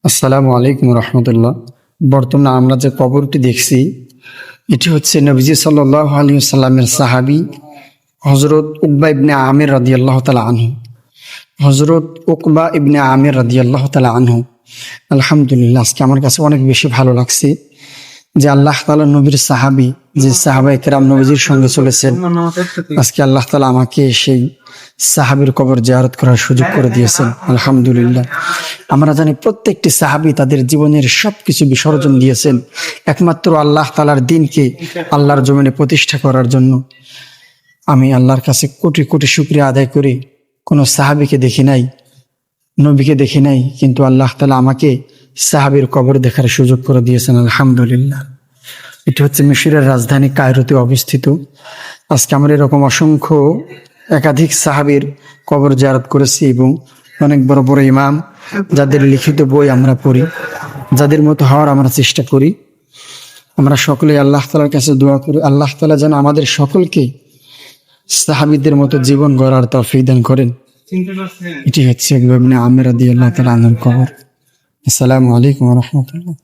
আসসালামু আলাইকুম রহমতুল্লাহ। বর্তমানে আমরা যে কবরটি দেখছি এটি হচ্ছে নবীজি সাল্লাল্লাহু আলাইহি ওয়াসাল্লামের সাহাবী হযরত উকবা ইবনে আমির রাদিয়াল্লাহু তাআলা আনহু। হযরত উকবা ইবনে আমির রাদিয়াল্লাহু তাআলা আনহু, আলহামদুলিল্লাহ, আজকে আমার কাছে অনেক বেশি ভালো লাগছে যে আল্লাহ তাআলা নবীর সাহাবী, যে সাহাবায়ে কেরাম নবীজির সঙ্গে চলেছেন, আজকে আল্লাহ তাআলা আমাকে সেই সাহাবীর কবর জিয়ারত করার সুযোগ করে দিয়েছেন। আলহামদুলিল্লাহ। আমরা জানি প্রত্যেকটি সাহাবী তাদের জীবনের সবকিছু বিসর্জন দিয়েছেন একমাত্র আল্লাহ তাআলার দ্বীনকে আল্লাহর জমিনে প্রতিষ্ঠা করার জন্য। আমি আল্লাহর কাছে কোটি কোটি শুকরিয়া আদায় করি, কোনো সাহাবীকে দেখি নাই, নবীকে দেখি নাই, কিন্তু আল্লাহ তাআলা আমাকে সাহাবীর কবর দেখার সুযোগ করে দিয়েছেন। আলহামদুলিল্লাহ। এটি হচ্ছে মিশরের রাজধানী কায়রোতে অবস্থিত। আজকে আমরা এরকম অসংখ্য একাধিক সাহাবীর কবর জিয়ারত করেছি এবং অনেক বড় বড় ইমাম যাদের লিখিত বই আমরা পড়ি, যাদের মতো হওয়ার আমরা চেষ্টা করি। আমরা সকলেই আল্লাহ তাআলার কাছে দোয়া করি আল্লাহ তাআলা যেন আমাদের সকলকে সাহাবীদের মতো জীবন গড়ার তৌফিক দান করেন। এটি হচ্ছে ইবনে আমির রাদিয়াল্লাহু তাআলা আনহুর কবর। আসসালামু আলাইকুম ওয়া রাহমাতুল্লাহ।